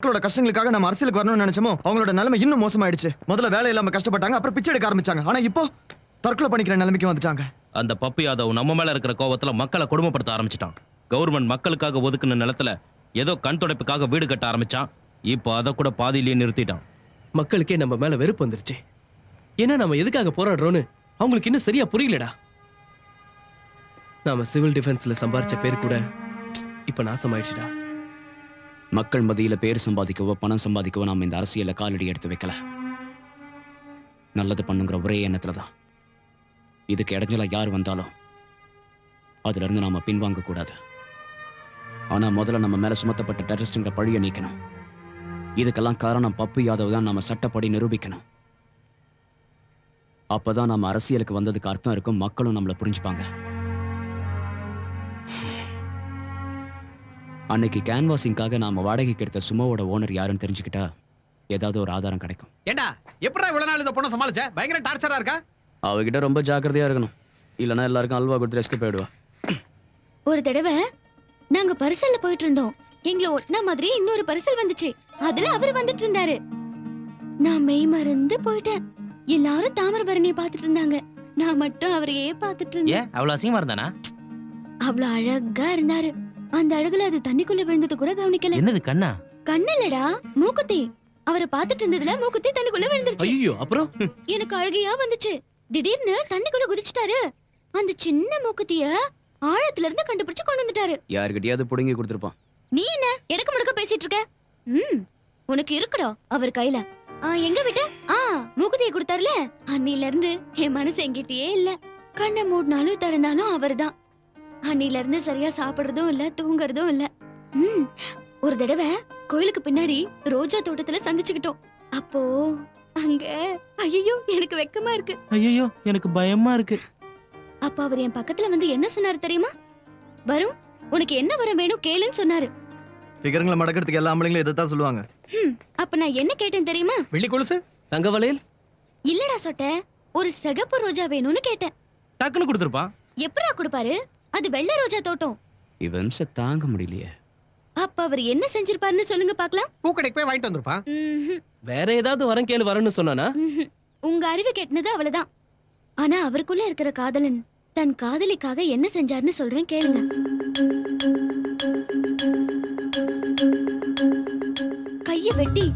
மக்களோட கஷ்டங்களுக்காக நம்ம அரசியலுக்கு வரணும்னு நினைச்சோமோ அவங்களோட நிலைமை இன்னும் மோசமாயிடுச்சு. முதல்ல வேலை இல்லாம கஷ்டப்பட்டாங்க, அப்புறம் பிச்சை எடுக்க ஆரம்பிச்சாங்க. ஆனா இப்போ தற்கொலை பண்ணிக்கிற நிலைமைக்கு வந்துட்டாங்க. அந்த பப்பு யாதவ் நம்ம மேல இருக்கிற கோவத்துல மக்களை கொடுமைப்படுத்த ஆரம்பிச்சிட்டான். கவர்மெண்ட் மக்களுக்காக ஒதுக்குன நிலத்துல ஏதோ கண் துடைப்புக்காக வீடு கட்ட ஆரம்பிச்சான். இப்போ அதை கூட பாதியிலேயே நிறுத்திட்டான். மக்களுக்கே நம்ம மேல வெறுப்பு வந்துருச்சு. ஏன்னா நம்ம எதுக்காக போராடுறோம்னு அவங்களுக்கு இன்னும் சரியா புரியலடா. நாம சிவில் டிஃபென்ஸ்ல சம்பாரிச்ச பேர் கூட இப்ப நாசமாயிடுச்சுடா. மக்கள் மத்தியில பேர் சம்பாதிக்கவோ பணம் சம்பாதிக்கவோ நாம இந்த அரசியல்ல காலடி எடுத்து வைக்கல. நல்லது பண்ணுங்கிற ஒரே எண்ணத்துலதான். இதுக்கு இடைஞ்சலா யார் வந்தாலும் அதுல இருந்து நாம பின்வாங்க கூடாது. ஆனா முதல்ல நம்ம மேல சுமத்தப்பட்ட டெரரிஸ்டுங்கிற பழிய நீக்கணும். இதுக்கெல்லாம் காரணம் பப்பு யாதவ் தான் நாம சட்டப்படி நிரூபிக்கணும். அப்பதான் நாம அரசியலுக்கு வந்ததுக்கு அர்த்தம் இருக்கும். மக்களும் நம்மள புரிஞ்சுப்பாங்க. அன்னைக்கு கேன்வாசிங்காக நாம வாடகைக்கு எடுத்த சுமோவோட ஓனர் யாருன்னு தெரிஞ்சுக்கிட்டா ஏதாவது ஒரு ஆதாரம் கிடைக்கும். ஏண்டா எப்படா இவ்வளவு நாள் இந்த பொண்ணை சமாளிச்ச? பயங்கர டார்ச்சரா இருக்கா? அவகிட்ட ரொம்ப ஜாக்கிரதையா இருக்கணும். இல்லனா எல்லாருக்கும் அல்வா கொடுத்து ரெஸ்க் போயிடுவா. ஒரு தடவை நாங்க பரிசல்ல போயிட்டு இருந்தோம். எங்களை ஒட்டின மாதிரி இன்னொரு பரிசல் வந்துச்சு. அதுல அவர் வந்துட்டு இருந்தாரு. நான் மெய் மறந்து போயிட்டேன். எல்லாரும் தாமிரபரணியை பார்த்துட்டு இருந்தாங்க. நான் மட்டும் அவரையே பார்த்துட்டு இருந்தேன். அவ்வளவு அசிங்கமா இருந்தானா? அவ்வளவு அழகா இருந்தாரு. அந்த அழகுல அது தண்ணிக்குள்ள விழுந்தது கூட கவனிக்கல. என்னது கண்ணா? கண்ணல்லடா, மூக்குத்தி. அவரை பார்த்துட்டு இருந்ததுல மூக்குத்தி தண்ணிக்குள்ள விழுந்துருச்சு. ஐயோ, அப்புறம் எனக்கு அழுகையா வந்துச்சு. திடீர்னு தண்ணிக்குள்ள குதிச்சுட்டாரு. அந்த சின்ன மூக்குத்திய ஆழத்துல இருந்து கண்டுபிடிச்சு கொண்டு வந்துட்டாரு. யார்கிட்டயாவது புடுங்கி கொடுத்துருப்பான். நீ என்ன எனக்கு முடுக்க பேசிட்டு இருக்க? உனக்கு இருக்குடா அவர் கையில. எங்க விட்ட? மூக்குத்திய கொடுத்தாருல, அன்னில இருந்து என் மனசு எங்கிட்டயே இல்ல. கண்ணை மூடினாலும் திறந்தாலும் அவர்தான். அன்னில இருந்து சரியா சாப்பிடுறதும் இல்ல, தூங்குறதும் இல்ல. ஒரு தடவை கோயிலுக்கு பின்னாடி ரோஜா தோட்டத்துல சந்திச்சுக்கிட்டோம். அப்போ அங்க ஐயோ எனக்கு வெக்கமா இருக்கு. ஐயோ எனக்கு பயமா இருக்கு. அப்ப அவர் என் பக்கத்துல வந்து என்ன சொன்னாரு தெரியுமா? வரும், உனக்கு என்ன வரம் வேணும் கேளுன்னு சொன்னாரு. பிகரங்களை மடக்கிறதுக்கு எல்லா ஆம்பளைங்களும் இதைத்தான் சொல்லுவாங்க. அப்ப நான் என்ன கேட்டேன் தெரியுமா? வெள்ளி கொலுசு, தங்க வளையல். இல்லடா சொட்ட, ஒரு சிகப்பு ரோஜா வேணும்னு கேட்டேன். டக்குன்னு கொடுத்துருப்பான். எப்படா கொடுப்பாரு? அது வெள்ளை ரோஜா தோட்டம். இவன் தாங்க முடியலையே. அப்ப அவர் என்ன செஞ்சிருப்பாருன்னு சொல்லுங்க பாக்கலாம். பூக்கடைக்கு போய் வாங்கிட்டு வந்திருப்பான். வேற ஏதாவது வரம் கேளு வரன்னு சொன்னானா? உங்க அறிவு கெட்டினது அவ்வளவுதான். ஆனா அவருக்குள்ள இருக்கிற காதலன் தன் காதலிக்காக என்ன செஞ்சாருன்னு சொல்றேன் கேளுங்க. கைய வெட்டி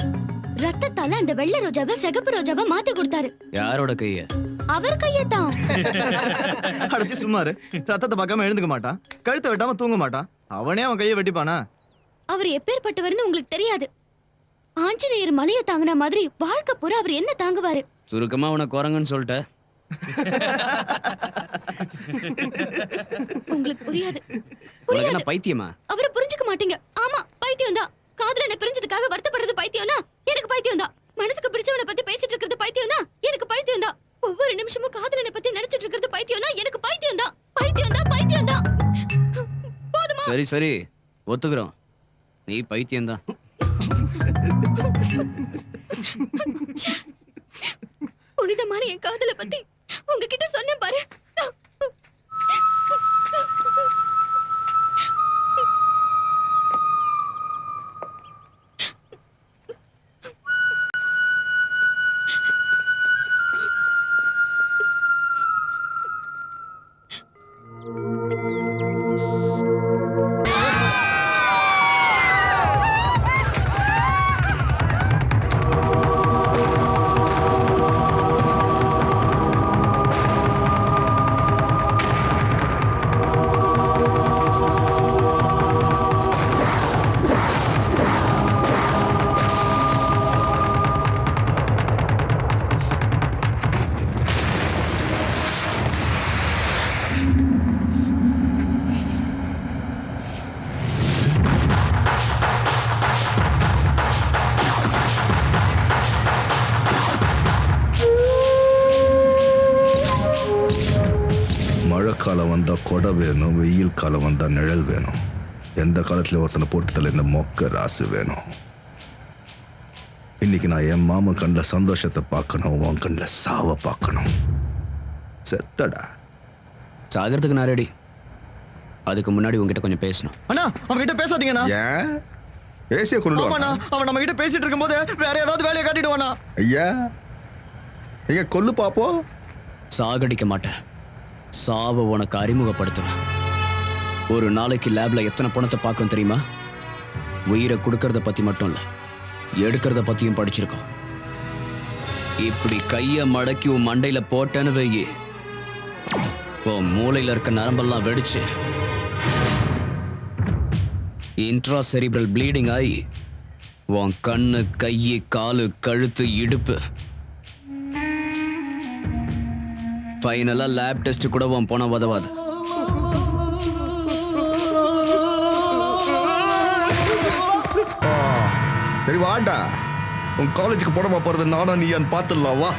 ரத்தத்தால அந்த வெள்ளை ரோஜாவை சிகப்பு ரோஜாவை மாத்தி கொடுத்தாரு. யாரோட கைய? அவர் கையத்தான். அடைச்சு சும்மாரு. ரத்தத்தை பார்க்காம எழுந்துக்க மாட்டான், கழுத்தை வெட்டாம தூங்க மாட்டான். அவனே அவன் கையை வெட்டிப்பானா? அவர் எப்பேற்பட்டவர்னு உங்களுக்கு தெரியாது. ஆஞ்சநேயர் மலையை தாங்கின மாதிரி வாழ்க்கை பூரா அவர் என்ன தாங்குவாரு? சுருக்கமா அவனை குரங்குன்னு சொல்லிட்ட. உங்களுக்கு புரியாது. உனக்கு பைத்தியமா? அவரை புரிஞ்சுக்க மாட்டீங்க. ஆமா, பைத்தியம் தான். காதலனை பிரிஞ்சதுக்காக வருத்தப்படுறது பைத்தியம்னா எனக்கு பைத்தியம் தான். மனசுக்கு பிடிச்சவனை பத்தி பேசிட்டு இருக்கிறது பைத்தியம்னா எனக்கு பைத்தியம் தான். ஒவ்வொரு நிமிஷமும் காதலனை பத்தி நினைச்சிட்டு இருக்கிறது பைத்தியம்னா எனக்கு பைத்தியம் தான். பைத்தியம் தான், பைத்தியம் தான். போதுமா? சரி சரி, ஒத்துக்கிறோம். நீ பைத்தியம் தான். புனிதமான என் காதலை பத்தி உங்ககிட்ட சொன்னேன் பாரு. மழைக்காலம் வந்தா கொடை வேணும், வெயில் காலம் வந்தா நிழல் வேணும். எந்த காலத்துல ஒருத்தனை போட்டுதல இந்த மொக்க ராசு வேணும். இன்னைக்கு நான் என் மாமன் கண்ணில் சந்தோஷத்தை பார்க்கணும், உன் கண்ணில் சாவ பார்க்கணும். செத்தடா. சாகிறதுக்கு நான் ரெடி. அதுக்கு முன்னாடி உங்ககிட்ட கொஞ்சம் பேசணும். அண்ணா, அவன்கிட்ட பேசாதீங்கண்ணா. ஏன் பேசியே கொண்டு ஆமாண்ணா அவன் நம்ம கிட்ட பேசிட்டு இருக்கும்போது வேற ஏதாவது வேலையை காட்டிடுவானா? ஐயா எங்க கொல்லு பாப்போம். சாகடிக்க மாட்டேன், சாவ உனக்கு அறிமுகப்படுத்துவேன். ஒரு நாளைக்கு லேப்ல எத்தனை பணத்தை பார்க்கும் தெரியுமா? உயிரை கொடுக்கறத பத்தி மட்டும் இல்ல, எடுக்கிறத பத்தியும் படிச்சிருக்கோம். இப்படி கைய மடக்கி உன் மண்டையில போட்டேன்னு வெயி, உன் மூளையில இருக்க நரம்பெல்லாம் வெடிச்சு இன்ட்ரா செரிப்ரல் ப்ளீடிங் ஆகி உன் கண்ணு, கையு, காலு, கழுத்து, இடுப்பு, ஃபைனலா லேப் டெஸ்ட் கூட உன் போன உதவாது. சரி வாடா, உன் காலேஜுக்கு போடமா போறது நானும் நீயான்னு பார்த்துடலாம் வா.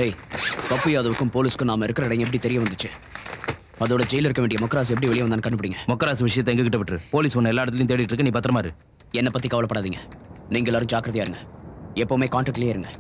ஏய், பப்பு யாதவுக்கும் போலீஸ்க்கும் நாம இருக்கிற இடம் எப்படி தெரிய வந்துச்சு? அதோட ஜெயில இருக்க வேண்டிய மொக்கராஸ் எப்படி வெளியே வந்தான்னு கண்டுபிடிங்க. மொக்கராசு விஷயத்தை எங்ககிட்ட விட்டுரு. போலீஸ் உன்னை எல்லா இடத்துலயும் தேடிட்டு இருக்கு, நீ பத்திரமா இரு. என்னை பத்தி கவலைப்படாதீங்க. நீங்க எல்லாரும் ஜாக்கிரதையா இருங்க. எப்பவுமே கான்டாக்ட்லயே இருங்க.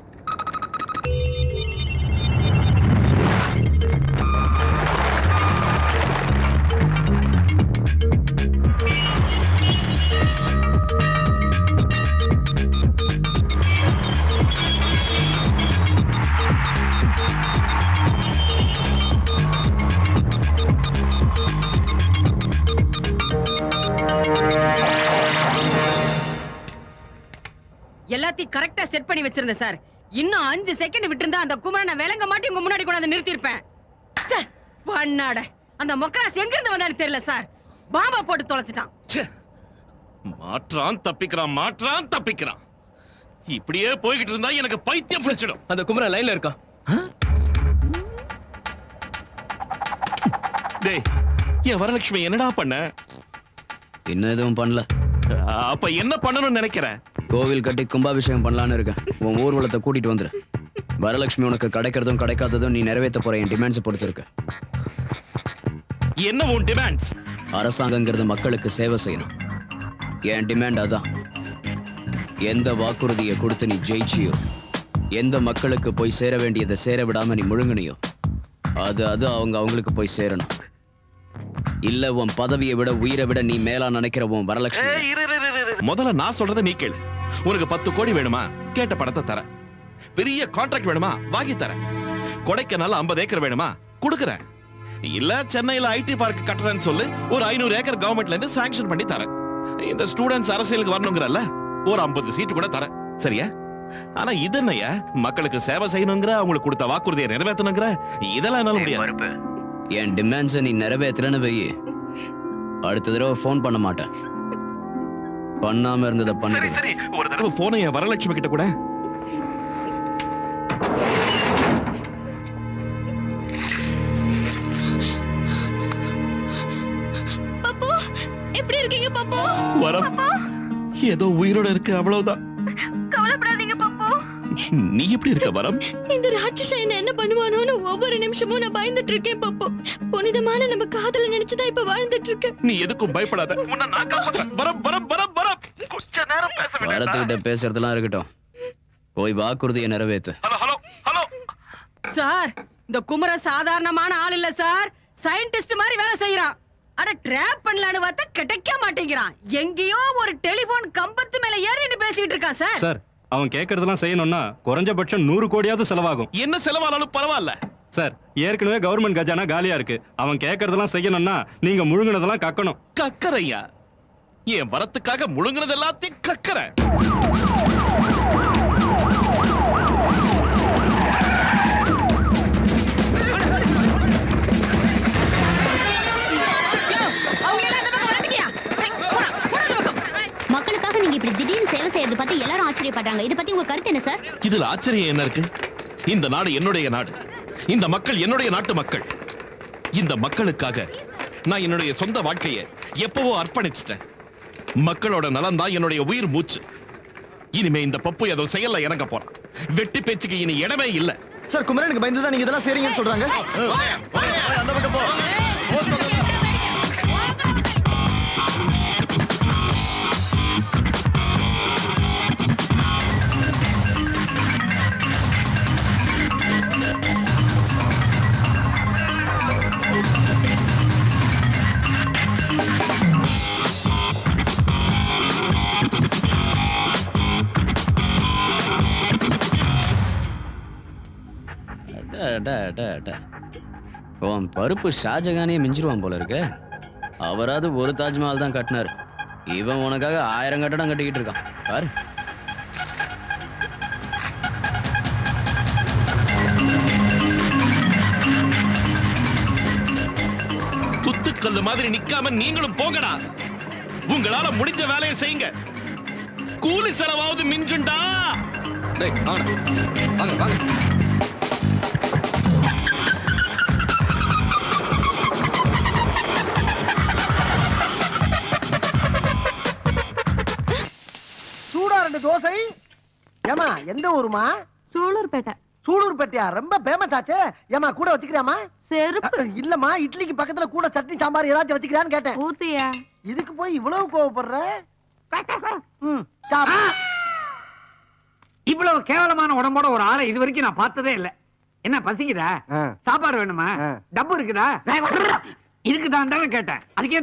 எல்லாத்தையும் கரெக்டா செட் பண்ணி வச்சிருந்தேன் சார். இன்னும் 5 செகண்ட் விட்டுருந்தா அந்த குமரனை விளங்க மாட்டி உங்க முன்னாடி கொண்டு வந்து நிறுத்திருப்பேன். பண்ணாட அந்த மொக்கராஸ் எங்க இருந்து வந்தான்னு தெரியல சார். பாம்பா போட்டு தொலைச்சிட்டான். மாற்றான் தப்பிக்கிறான். இப்படியே போய்கிட்டு இருந்தா எனக்கு பைத்தியம் பிடிச்சிடும். அந்த குமரன் லைன்ல இருக்கான். டேய், என் வரலட்சுமி என்னடா பண்ண? இன்னும் எதுவும் பண்ணல. அப்ப என்ன பண்ணணும்னு நினைக்கிற? கோவில் கட்டி கும்பாபிஷேகம் பண்ணலான்னு இருக்கேன். உன் ஊர்வலத்தை கூட்டிட்டு வந்துரு. வரலட்சுமி உனக்கு கிடைக்கிறதும் கிடைக்காததும் நீ நிறைவேற்ற போற என் டிமாண்ட்ஸ் பொறுத்து இருக்கு. என்ன உன் டிமாண்ட்ஸ்? அரசாங்கங்கிறது மக்களுக்கு சேவை செய்யணும். என் டிமாண்ட் அதான். எந்த வாக்குறுதியை கொடுத்து நீ ஜெயிச்சியோ, எந்த மக்களுக்கு போய் சேர வேண்டியதை சேர விடாம நீ முழுங்கினியோ, அது அவங்களுக்கு போய் சேரணும். இல்ல உன் பதவியை விட உயிரை விட நீ மேலா நினைக்கிற உன் வரலட்சுமி. முதல்ல நான் சொல்றத நீ கேளு. உனக்கு 10 கோடி வேணுமா? கேட்ட பணத்தை தர. பெரிய கான்ட்ராக்ட் வேணுமா? வாங்கி தர. கொடைக்கானல் 50 ஏக்கர் வேணுமா? கொடுக்கறேன். இல்ல சென்னையில ஐடி பார்க் கட்டுறேன்னு சொல்லு, ஒரு 500 ஏக்கர் கவர்மெண்ட்ல இருந்து சாங்ஷன் பண்ணி தரேன். இந்த ஸ்டூடெண்ட்ஸ் அரசியலுக்கு வரணுங்கிறல்ல, ஒரு 50 சீட்டு கூட தரேன். சரியா? ஆனா இது என்னையா, மக்களுக்கு சேவை செய்யணுங்கிற, அவங்களுக்கு கொடுத்த வாக்குறுதியை நிறைவேற்றணுங்கிற, இதெல்லாம் என்னால முடியாது. என் டிமாண்ட்ஸை நீ நிறைவேற்றலன்னு வை, அடுத்த தடவை ஃபோன் பண்ண மாட்டேன். பண்ணாம இருந்ததை பண்ணு. சரி, ஒரு தடவை போன என் வரலட்சுமி கிட்ட கூட. பப்பு, எப்படி இருக்கீங்க பப்பு? வரம் ஏதோ உயிரோட இருக்கு, அவ்வளவுதான். கவலைப்படாதீங்க பப்பு. நீ எப்படி இருக்க வரம்? இந்த ராட்சசன் என்ன பண்ணுவானோன்னு ஒவ்வொரு நிமிஷமும் நான் பயந்துட்டு இருக்கேன் பப்பு. புனிதமான நம்ம காதல நினைச்சுதான் இப்ப வாழ்ந்துட்டு இருக்கேன். நீ எதுக்கும் பயப்படாத. உன்னை நான் காப்பாத்துறேன். வரம் வரம் வரம் வரம். கொஞ்ச நேரம் பேச வேண்டாம். வரத்துக்கிட்ட பேசுறதெல்லாம் இருக்கட்டும், போய் வாக்குறுதியை நிறைவேத்து. ஹலோ ஹலோ ஹலோ சார், இந்த குமரன் சாதாரணமான ஆள் இல்ல சார். சயின்டிஸ்ட் மாதிரி வேலை செய்யறான். அட ட்ராப் பண்ணலான்னு பார்த்தா கிடைக்க மாட்டேங்கிறான். எங்கேயோ ஒரு டெலிபோன் கம்பத்து மேல ஏறிட்டு பேசிட்டு இருக்கான் சார். சார், அவன் கேட்கறதெல்லாம் செய்யணும்னா குறைஞ்சபட்சம் 100 கோடியாவது செலவாகும். என்ன செலவானாலும் பரவாயில்ல சார். ஏற்கனவே கவர்மெண்ட் கஜானா காலியா இருக்கு. அவன் கேட்கறதெல்லாம் செய்யணும்னா நீங்க முழுங்கினதெல்லாம் கக்கணும். கக்கறையா? என் வரத்துக்காக முழுங்குறது எல்லாத்தையும் கக்கற. மக்களுக்காக நீங்க இப்படி திடீர்னு சேவை செய்யறது பத்தி எல்லாரும் ஆச்சரியப்படுறாங்க. இத பத்தி உங்க கருத்து என்ன சார்? இதுல ஆச்சரியம் என்ன இருக்கு? இந்த நாடு என்னுடைய நாடு. இந்த மக்கள் என்னுடைய நாட்டு மக்கள். இந்த மக்களுக்காக நான் என்னுடைய சொந்த வாழ்க்கையை எப்பவோ அர்ப்பணிச்சிட்டேன். மக்களோட நலன் தான் என்னுடைய உயிர் மூச்சு. இனிமே இந்த பப்பு ஏதோ செயல்ல இறங்க போறான். வெட்டி பேச்சுக்கு இனி இடமே இல்ல. சார், குமரனுக்கு பயந்துதான் நீங்க இதெல்லாம் செய்றீங்கன்னு சொல்றாங்க. அந்த பக்கம் போ. உன் பருப்பு ஷாஜகானே மிஞ்சிருவான் போல இருக்கு. அவராது ஒரு தாஜ்மஹால் தான் கட்டினாரு. இவன் உனக்காக 1000 கட்டடம் கட்டிக்கிட்டு இருக்கான் பாரு. குத்துக்கல்லு மாதிரி நிக்காம நீங்களும் போங்கடா. உங்களால முடிஞ்ச வேலையை செய்யுங்க. கூலி செலவாவது மிஞ்சுண்டா. வாங்க வாங்க. சூடா 2 தோசை. ஏமா எந்த ஊருமா? சூலூர்பேட்டை. சூலூர்பேட்டையா? ரொம்ப ஃபேமஸ் ஆச்சே. ஏமா கூட வச்சுக்கிறியாமா? செருப்பு இல்லம்மா, இட்லிக்கு பக்கத்துல கூட சட்னி சாம்பார் ஏதாச்சும் வச்சுக்கிறான்னு கேட்டேன். ஊத்தியா? இதுக்கு போய் இவ்வளவு கோவப்படுற? இவ்வளவு கேவலமான உடம்போட ஒரு ஆளை இது வரைக்கும் நான் பார்த்ததே இல்ல. என்ன பசிக்குதா? சாப்பாடு வேணுமா? டப்பு இருக்குதா? இருக்குதான் கேட்டேன். அதுக்கே